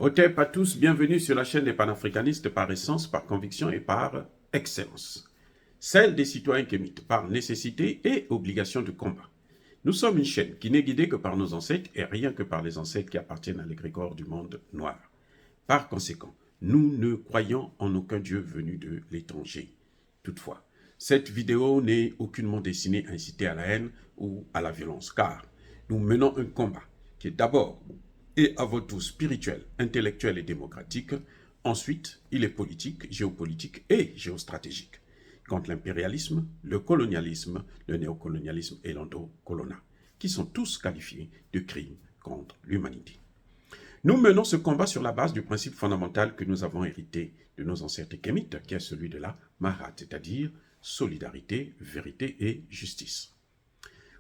Hotep à tous, bienvenue sur la chaîne des panafricanistes par essence, par conviction et par excellence. Celle des citoyens kémites, par nécessité et obligation de combat. Nous sommes une chaîne qui n'est guidée que par nos ancêtres et rien que par les ancêtres qui appartiennent à l'égrégore du monde noir. Par conséquent, nous ne croyons en aucun Dieu venu de l'étranger. Toutefois, cette vidéo n'est aucunement destinée à inciter à la haine ou à la violence, car nous menons un combat qui est d'abord et avant tout spirituel, intellectuel et démocratique. Ensuite, il est politique, géopolitique et géostratégique, contre l'impérialisme, le colonialisme, le néocolonialisme et l'endocolonat, qui sont tous qualifiés de crimes contre l'humanité. Nous menons ce combat sur la base du principe fondamental que nous avons hérité de nos ancêtres kémites, qui est celui de la Mahat, c'est-à-dire solidarité, vérité et justice.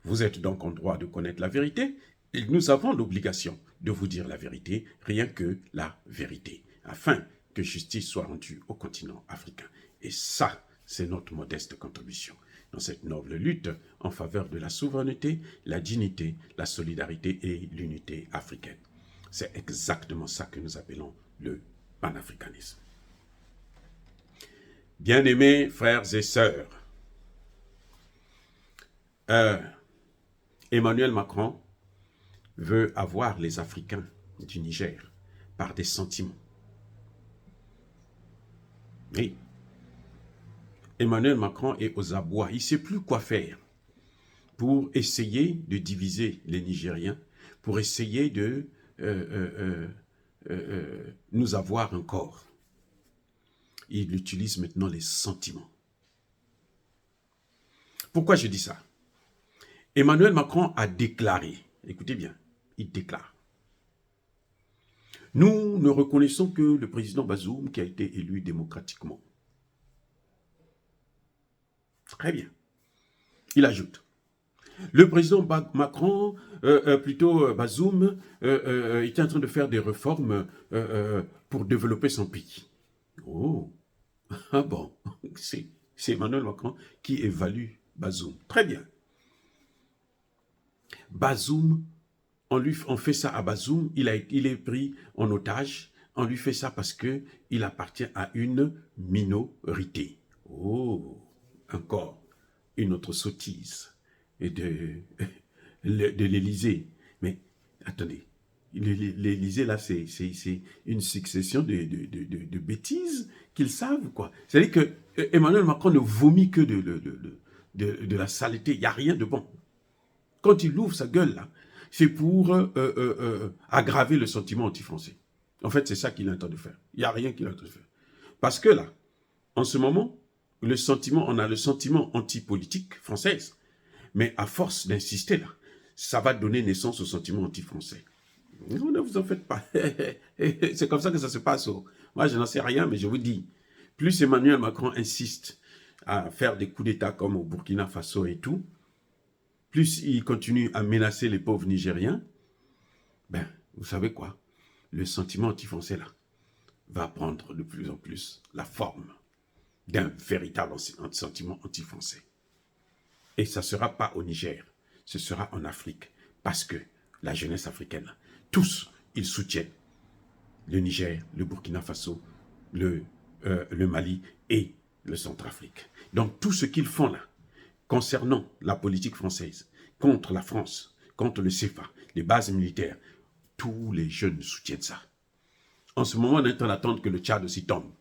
Vous êtes donc en droit de connaître la vérité, et nous avons l'obligation de vous dire la vérité, rien que la vérité, afin que justice soit rendue au continent africain. Et ça, c'est notre modeste contribution dans cette noble lutte en faveur de la souveraineté, la dignité, la solidarité et l'unité africaine. C'est exactement ça que nous appelons le panafricanisme. Bien-aimés frères et sœurs, Emmanuel Macron veut avoir les Africains du Niger par des sentiments. Oui. Emmanuel Macron est aux abois. Il ne sait plus quoi faire pour essayer de diviser les Nigériens, pour essayer de nous avoir encore. Il utilise maintenant les sentiments. Pourquoi je dis ça? Emmanuel Macron a déclaré, écoutez bien, il déclare: nous ne reconnaissons que le président Bazoum qui a été élu démocratiquement. Très bien. Il ajoute: le président Macron, Bazoum, était en train de faire des réformes pour développer son pays. Oh, ah bon, c'est Emmanuel Macron qui évalue Bazoum. Très bien. Bazoum, on fait ça à Bazoum, il est pris en otage, on lui fait ça parce qu'il appartient à une minorité. Oh, encore une autre sottise de l'Élysée. Mais attendez, l'Élysée là, c'est une succession de bêtises qu'ils savent, quoi. C'est-à-dire que Emmanuel Macron ne vomit que de la saleté, il n'y a rien de bon. Quand il ouvre sa gueule là, c'est pour aggraver le sentiment anti-français. En fait, c'est ça qu'il entend de faire. Il n'y a rien qu'il entend de faire. Parce que là, en ce moment, on a le sentiment anti-politique française. Mais à force d'insister là, ça va donner naissance au sentiment anti-français. Ne vous en faites pas. C'est comme ça que ça se passe. Moi, je n'en sais rien, mais je vous dis, plus Emmanuel Macron insiste à faire des coups d'État comme au Burkina Faso et tout, plus il continue à menacer les pauvres Nigériens, ben, vous savez quoi? Le sentiment anti-français là va prendre de plus en plus la forme d'un véritable sentiment anti-français. Et ça ne sera pas au Niger, ce sera en Afrique. Parce que la jeunesse africaine, tous, ils soutiennent le Niger, le Burkina Faso, le Mali et le Centrafrique. Donc tout ce qu'ils font là, concernant la politique française, contre la France, contre le CFA, les bases militaires, tous les jeunes soutiennent ça. En ce moment, on est en attente que le Tchad aussi tombe.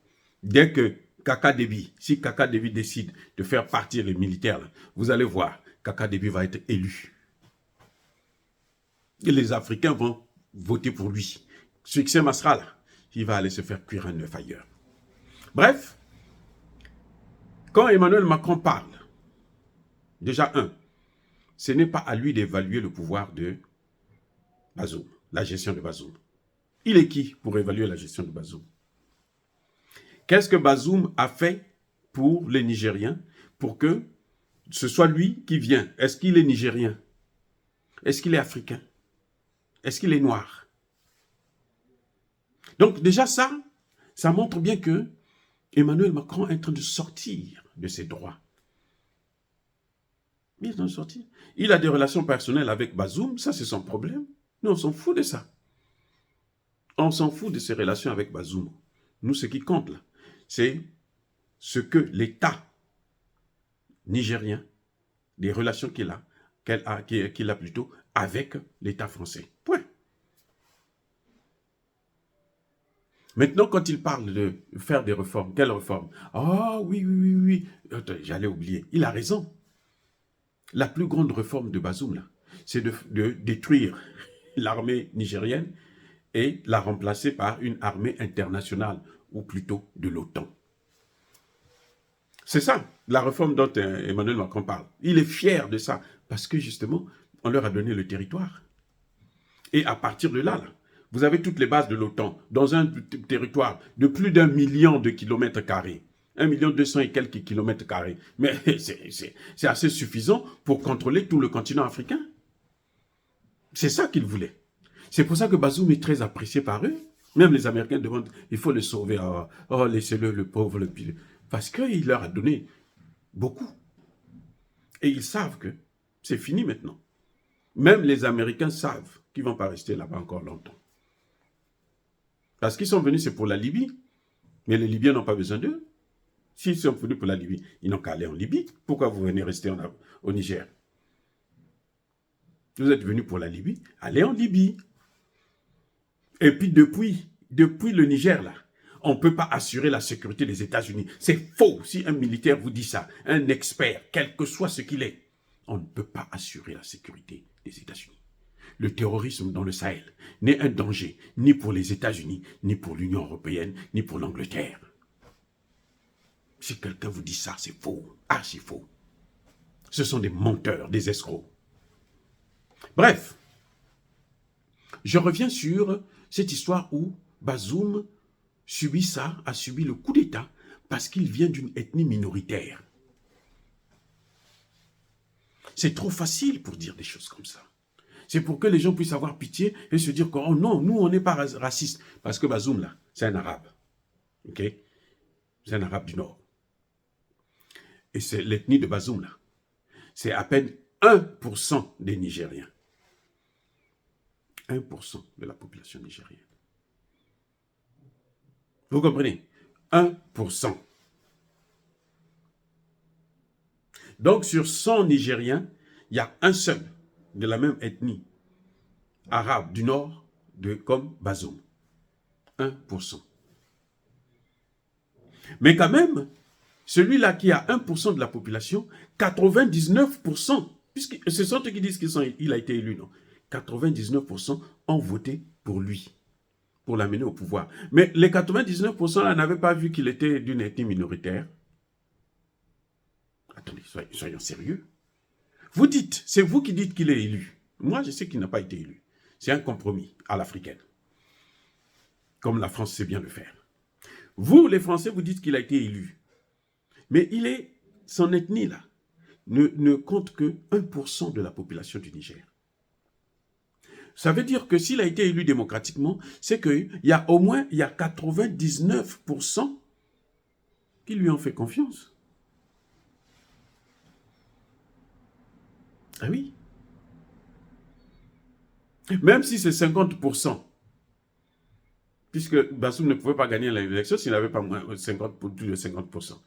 Dès que Kaka Déby, si Kaka Déby décide de faire partir les militaires, là, vous allez voir, Kaka Déby va être élu. Et les Africains vont voter pour lui. Succès Masra, là, il va aller se faire cuire un œuf ailleurs. Bref, quand Emmanuel Macron parle, déjà ce n'est pas à lui d'évaluer le pouvoir de Bazoum, la gestion de Bazoum. Il est qui pour évaluer la gestion de Bazoum? Qu'est-ce que Bazoum a fait pour les Nigériens pour que ce soit lui qui vient? Est-ce qu'il est nigérien? Est-ce qu'il est africain? Est-ce qu'il est noir? Donc déjà ça montre bien que Emmanuel Macron est en train de sortir de ses droits. Il est en train de sortir. Il a des relations personnelles avec Bazoum, ça c'est son problème. Nous on s'en fout de ça. On s'en fout de ses relations avec Bazoum. Nous, ce qui compte là, c'est ce que l'État nigérien, les relations qu'il a plutôt avec l'État français. Point. Maintenant, quand il parle de faire des réformes, quelles réformes? Ah oui, oui, oui, oui. J'allais oublier. Il a raison. La plus grande réforme de Bazoum, là, c'est de détruire l'armée nigérienne et la remplacer par une armée internationale, ou plutôt de l'OTAN. C'est ça, la réforme dont Emmanuel Macron parle. Il est fier de ça, parce que justement, on leur a donné le territoire. Et à partir de là, vous avez toutes les bases de l'OTAN dans un territoire de plus d'1 million de kilomètres carrés. 1,2 million et quelques kilomètres carrés. Mais c'est assez suffisant pour contrôler tout le continent africain. C'est ça qu'ils voulaient. C'est pour ça que Bazoum est très apprécié par eux. Même les Américains demandent, il faut le sauver. Oh, laissez-le, le pauvre, le pire. Parce qu'il leur a donné beaucoup. Et ils savent que c'est fini maintenant. Même les Américains savent qu'ils ne vont pas rester là-bas encore longtemps. Parce qu'ils sont venus, c'est pour la Libye. Mais les Libyens n'ont pas besoin d'eux. S'ils sont venus pour la Libye, ils n'ont qu'à aller en Libye. Pourquoi vous venez rester au Niger? Vous êtes venus pour la Libye, allez en Libye. Et puis depuis le Niger, là, on ne peut pas assurer la sécurité des États-Unis. C'est faux si un militaire vous dit ça, un expert, quel que soit ce qu'il est. On ne peut pas assurer la sécurité des États-Unis. Le terrorisme dans le Sahel n'est un danger ni pour les États-Unis, ni pour l'Union européenne, ni pour l'Angleterre. Si quelqu'un vous dit ça, c'est faux, archi faux. Ce sont des menteurs, des escrocs. Bref, je reviens sur cette histoire où Bazoum a subi le coup d'État parce qu'il vient d'une ethnie minoritaire. C'est trop facile pour dire des choses comme ça. C'est pour que les gens puissent avoir pitié et se dire que oh non, nous on n'est pas racistes. Parce que Bazoum là, c'est un arabe. Ok? C'est un arabe du Nord. Et c'est l'ethnie de Bazoum là. C'est à peine 1% des Nigériens. 1% de la population nigérienne. Vous comprenez? 1%. Donc, sur 100 Nigériens, il y a un seul de la même ethnie arabe du Nord comme Bazoum. 1%. Mais quand même, celui-là qui a 1% de la population, 99%, puisque ce sont eux qui disent qu'il a été élu, non? 99% ont voté pour lui, pour l'amener au pouvoir. Mais les 99% là n'avaient pas vu qu'il était d'une ethnie minoritaire. Attendez, soyons sérieux. Vous dites, c'est vous qui dites qu'il est élu. Moi, je sais qu'il n'a pas été élu. C'est un compromis à l'africaine. Comme la France sait bien le faire. Vous, les Français, vous dites qu'il a été élu. Mais son ethnie, là, ne compte que 1% de la population du Niger. Ça veut dire que s'il a été élu démocratiquement, c'est qu'il y a au moins 99% qui lui ont fait confiance. Ah oui. Même si c'est 50%, puisque Bazoum ne pouvait pas gagner l'élection s'il n'avait pas plus de 50%.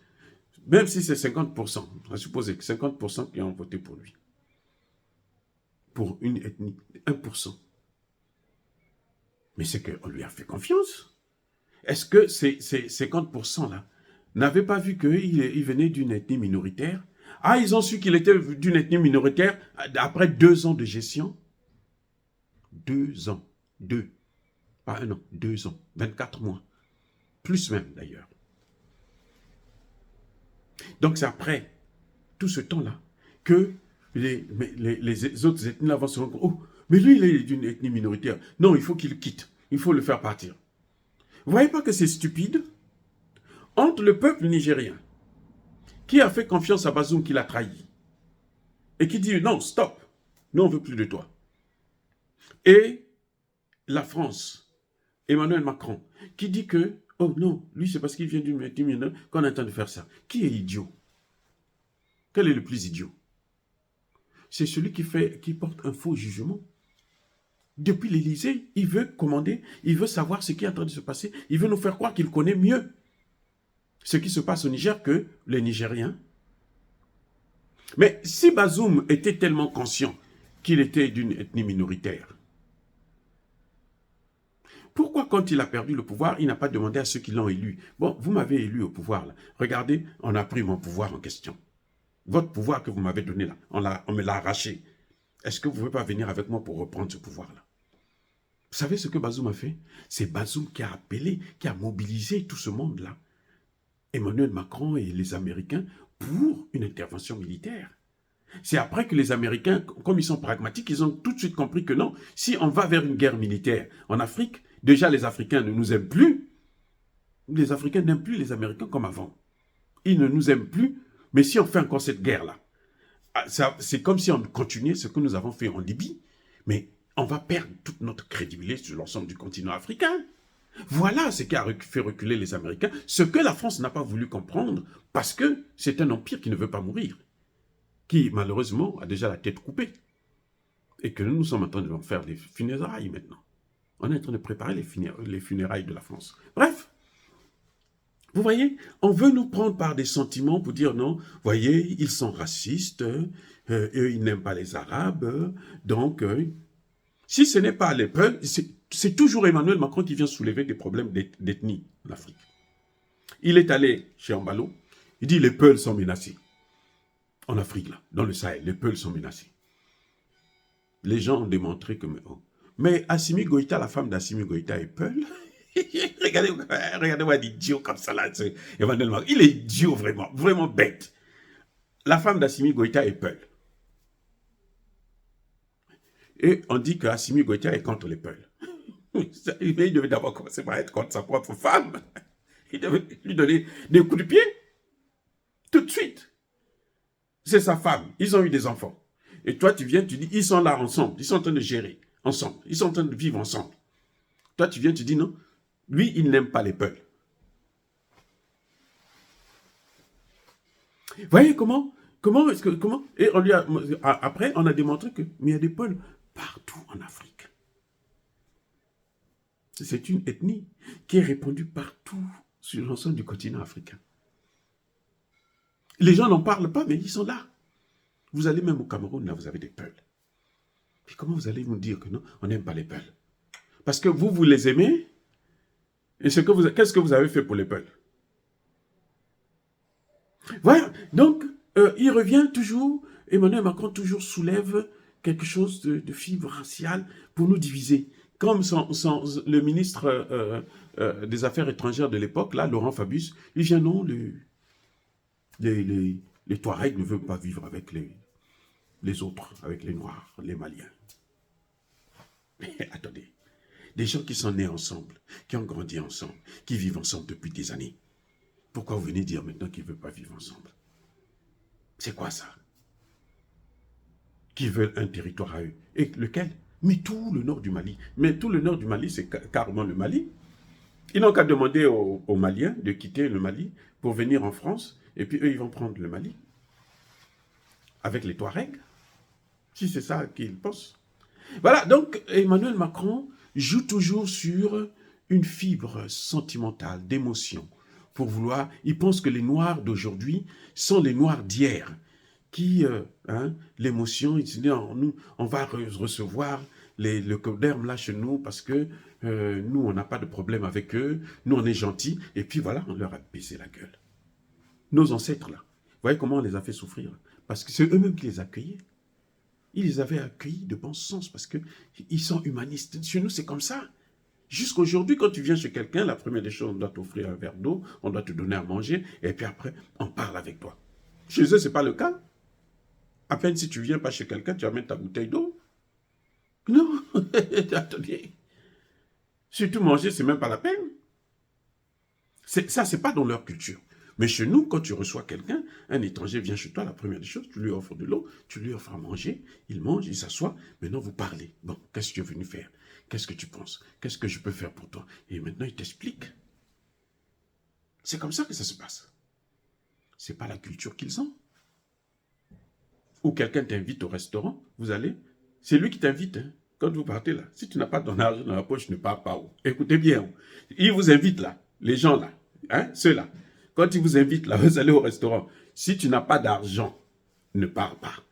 Même si c'est 50%, on va supposer que 50% qui ont voté pour lui. Pour une ethnie, 1%. Mais c'est qu'on lui a fait confiance. Est-ce que ces 50%-là n'avaient pas vu qu'il venait d'une ethnie minoritaire? Ah, ils ont su qu'il était d'une ethnie minoritaire après 2 ans de gestion. 2 ans. 2. Pas 1 an, 2 ans. 24 mois. Plus même, d'ailleurs. Donc, c'est après tout ce temps-là que les autres ethnies là vont se rendre compte. Oh, mais lui, il est d'une ethnie minoritaire. Non, il faut qu'il quitte. Il faut le faire partir. Vous ne voyez pas que c'est stupide? Entre le peuple nigérien, qui a fait confiance à Bazoum, qui l'a trahi, et qui dit non, stop, nous on ne veut plus de toi. Et la France, Emmanuel Macron, qui dit que, oh non, lui c'est parce qu'il vient d'une ethnie minoritaire qu'on a de faire ça. Qui est idiot? Quel est le plus idiot? C'est celui qui porte un faux jugement. Depuis l'Élysée, il veut commander, il veut savoir ce qui est en train de se passer, il veut nous faire croire qu'il connaît mieux ce qui se passe au Niger que les Nigériens. Mais si Bazoum était tellement conscient qu'il était d'une ethnie minoritaire, pourquoi quand il a perdu le pouvoir, il n'a pas demandé à ceux qui l'ont élu? Bon, vous m'avez élu au pouvoir, là. Regardez, on a pris mon pouvoir en question. Votre pouvoir que vous m'avez donné, là, on me l'a arraché. Est-ce que vous ne pouvez pas venir avec moi pour reprendre ce pouvoir-là? Vous savez ce que Bazoum a fait? C'est Bazoum qui a appelé, qui a mobilisé tout ce monde-là, Emmanuel Macron et les Américains, pour une intervention militaire. C'est après que les Américains, comme ils sont pragmatiques, ils ont tout de suite compris que non, si on va vers une guerre militaire en Afrique, déjà les Africains ne nous aiment plus. Les Africains n'aiment plus les Américains comme avant. Ils ne nous aiment plus, mais si on fait encore cette guerre-là, c'est comme si on continuait ce que nous avons fait en Libye, mais on va perdre toute notre crédibilité sur l'ensemble du continent africain. Voilà ce qui a fait reculer les Américains, ce que la France n'a pas voulu comprendre, parce que c'est un empire qui ne veut pas mourir, qui malheureusement a déjà la tête coupée, et que nous sommes en train de faire les funérailles maintenant. On est en train de préparer les funérailles de la France. Bref, vous voyez, on veut nous prendre par des sentiments pour dire non, voyez, ils sont racistes, eux, ils n'aiment pas les Arabes, donc, si ce n'est pas les peuples, c'est toujours Emmanuel Macron qui vient soulever des problèmes d'ethnie en Afrique. Il est allé chez Ambalo, il dit les Peuls sont menacés. En Afrique, là, dans le Sahel, les Peuls sont menacés. Les gens ont démontré que... Mais Assimi Goïta, la femme d'Assimi Goïta est Peul. Regardez-moi l'idiot comme ça, là. Emmanuel Macron. Il est idiot, vraiment, vraiment bête. La femme d'Assimi Goïta est Peul. Et on dit qu'Assimi Goïta est contre les Peuls. Il devait d'abord commencer par être contre sa propre femme. Il devait lui donner des coups de pied. Tout de suite. C'est sa femme. Ils ont eu des enfants. Et toi, tu viens, tu dis, ils sont là ensemble. Ils sont en train de gérer ensemble. Ils sont en train de vivre ensemble. Toi, tu viens, tu dis non. Lui, il n'aime pas les Peuls. Vous voyez comment est-ce que, et on lui a, après, on a démontré que, mais il y a des Peuls partout en Afrique. C'est une ethnie qui est répandue partout sur l'ensemble du continent africain. Les gens n'en parlent pas, mais ils sont là. Vous allez même au Cameroun, là, vous avez des Peuls. Puis comment vous allez nous dire que non, on n'aime pas les Peuls? Parce que vous les aimez, et qu'est-ce que vous avez fait pour les Peuls? Voilà, donc, il revient toujours, Emmanuel Macron toujours soulève quelque chose de fibre raciale pour nous diviser. Comme le ministre des Affaires étrangères de l'époque, là, Laurent Fabius, il vient, non, les Touaregs ne veulent pas vivre avec les autres, avec les Noirs, les Maliens. Mais attendez, des gens qui sont nés ensemble, qui ont grandi ensemble, qui vivent ensemble depuis des années. Pourquoi vous venez dire maintenant qu'ils ne veulent pas vivre ensemble? C'est quoi ça? Qui veulent un territoire à eux. Et lequel? Mais tout le nord du Mali. Mais tout le nord du Mali, c'est carrément le Mali. Ils n'ont qu'à demander aux Maliens de quitter le Mali pour venir en France, et puis eux, ils vont prendre le Mali. Avec les Touaregs. Si c'est ça qu'ils pensent. Voilà, donc Emmanuel Macron joue toujours sur une fibre sentimentale, d'émotion, pour vouloir... Il pense que les Noirs d'aujourd'hui sont les Noirs d'hier, qui, l'émotion, il dit, on va recevoir le coderme là chez nous parce que nous, on n'a pas de problème avec eux, nous, on est gentils, et puis voilà, on leur a baissé la gueule. Nos ancêtres là, vous voyez comment on les a fait souffrir? Parce que c'est eux-mêmes qui les accueillaient. Ils les avaient accueillis de bon sens parce qu'ils sont humanistes. Chez nous, c'est comme ça. Jusqu'aujourd'hui, quand tu viens chez quelqu'un, la première des choses, on doit t'offrir un verre d'eau, on doit te donner à manger, et puis après, on parle avec toi. Chez eux, ce n'est pas le cas. À peine si tu viens pas chez quelqu'un, tu amènes ta bouteille d'eau. Non, attendez. Surtout manger, c'est même pas la peine. Ça, c'est pas dans leur culture. Mais chez nous, quand tu reçois quelqu'un, un étranger vient chez toi, la première des choses, tu lui offres de l'eau, tu lui offres à manger, il mange, il s'assoit, maintenant vous parlez. Bon, qu'est-ce que tu es venu faire? Qu'est-ce que tu penses? Qu'est-ce que je peux faire pour toi? Et maintenant, il t'explique. C'est comme ça que ça se passe. C'est pas la culture qu'ils ont. Ou quelqu'un t'invite au restaurant, vous allez, c'est lui qui t'invite. Hein. quand vous partez là, si tu n'as pas ton argent dans la poche, ne pars pas. Écoutez bien, ils vous invitent là, les gens là, hein, ceux-là. Quand ils vous invitent là, vous allez au restaurant. Si tu n'as pas d'argent, ne pars pas.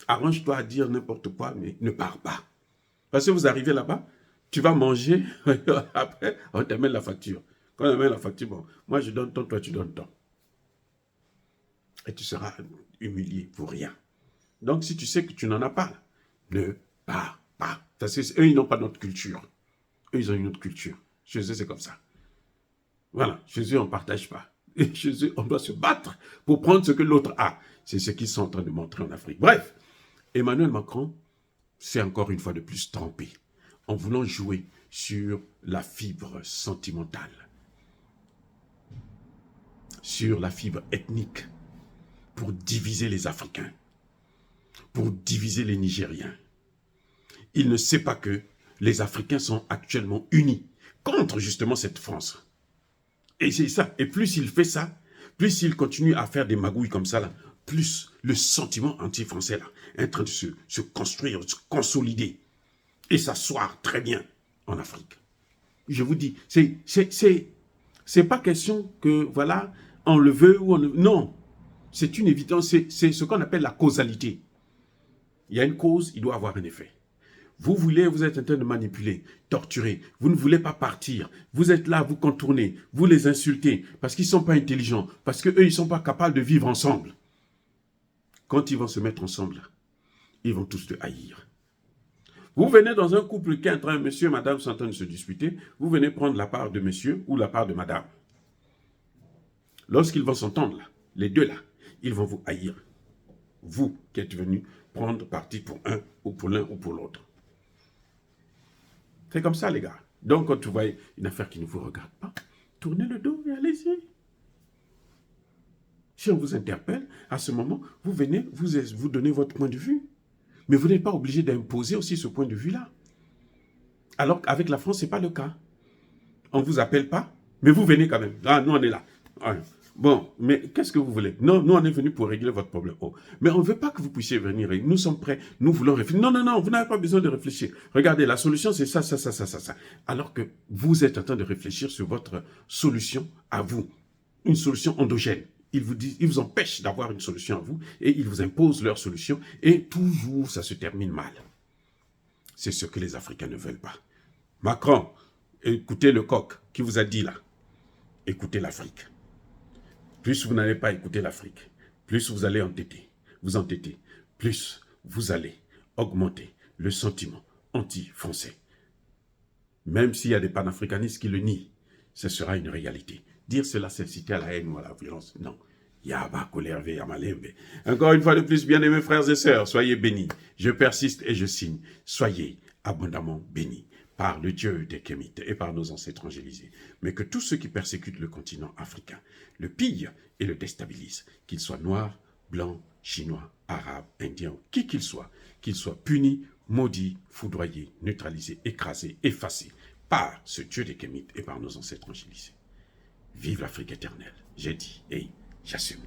Arrange-toi à dire n'importe quoi, mais ne pars pas. Parce que vous arrivez là-bas, tu vas manger, après, on t'amène la facture. Quand on amène la facture, bon, moi je donne tant, toi tu donnes tant. Et tu seras humilié pour rien. Donc si tu sais que tu n'en as pas, ne pars pas. Parce qu'eux, ils n'ont pas notre culture. Eux, ils ont une autre culture. Chez eux, c'est comme ça. Voilà, chez eux, on ne partage pas. Et chez eux, on doit se battre pour prendre ce que l'autre a. C'est ce qu'ils sont en train de montrer en Afrique. Bref, Emmanuel Macron s'est encore une fois de plus trompé en voulant jouer sur la fibre sentimentale, sur la fibre ethnique, pour diviser les Africains, pour diviser les Nigériens. Il ne sait pas que les Africains sont actuellement unis contre justement cette France. Et c'est ça. Et plus il fait ça, plus il continue à faire des magouilles comme ça, là, plus le sentiment anti-français là est en train de se construire, de se consolider et s'asseoir très bien en Afrique. Je vous dis, c'est pas question que, voilà, on le veut ou on le veut. Non, c'est une évidence, c'est ce qu'on appelle la causalité. Il y a une cause, il doit avoir un effet. Vous êtes en train de manipuler, torturer, vous ne voulez pas partir, vous êtes là, vous contournez, vous les insultez, parce qu'ils ne sont pas intelligents, parce qu'eux, ils ne sont pas capables de vivre ensemble. Quand ils vont se mettre ensemble, ils vont tous te haïr. Vous venez dans un couple qui est en train, monsieur et madame sont en train de se disputer, vous venez prendre la part de monsieur ou la part de madame. Lorsqu'ils vont s'entendre, là, les deux là, ils vont vous haïr. Vous qui êtes venu prendre parti pour un ou pour l'un ou pour l'autre. C'est comme ça, les gars. Donc, quand vous voyez une affaire qui ne vous regarde pas, tournez le dos et allez-y. Si on vous interpelle, à ce moment, vous venez, vous donnez votre point de vue. Mais vous n'êtes pas obligé d'imposer aussi ce point de vue-là. Alors qu'avec la France, ce n'est pas le cas. On ne vous appelle pas, mais vous venez quand même. Ah, nous, on est là. Ah, bon, mais qu'est-ce que vous voulez? Non, nous, on est venus pour régler votre problème. Oh. Mais on ne veut pas que vous puissiez venir. Nous sommes prêts. Nous voulons réfléchir. Non, non, non, vous n'avez pas besoin de réfléchir. Regardez, la solution, c'est ça, ça, ça, ça, ça, ça. Alors que vous êtes en train de réfléchir sur votre solution à vous. Une solution endogène. Ils vous empêchent d'avoir une solution à vous et ils vous imposent leur solution et toujours ça se termine mal. C'est ce que les Africains ne veulent pas. Macron, écoutez le coq qui vous a dit là. Écoutez l'Afrique. Plus vous n'allez pas écouter l'Afrique, plus vous allez vous entêter, plus vous allez augmenter le sentiment anti-français. Même s'il y a des panafricanistes qui le nient, ce sera une réalité. Dire cela, c'est inciter à la haine ou à la violence. Non. Yaba, colère, yamalembe. Encore une fois de plus, bien-aimés frères et sœurs, soyez bénis. Je persiste et je signe. Soyez abondamment bénis par le Dieu des Kémites et par nos ancêtres angélisés. Mais que tous ceux qui persécutent le continent africain le pillent et le déstabilisent, qu'ils soient noirs, blancs, chinois, arabes, indiens, qui qu'ils soient punis, maudits, foudroyés, neutralisés, écrasés, effacés par ce Dieu des Kémites et par nos ancêtres angélisés. Vive l'Afrique éternelle, j'ai dit et j'assume.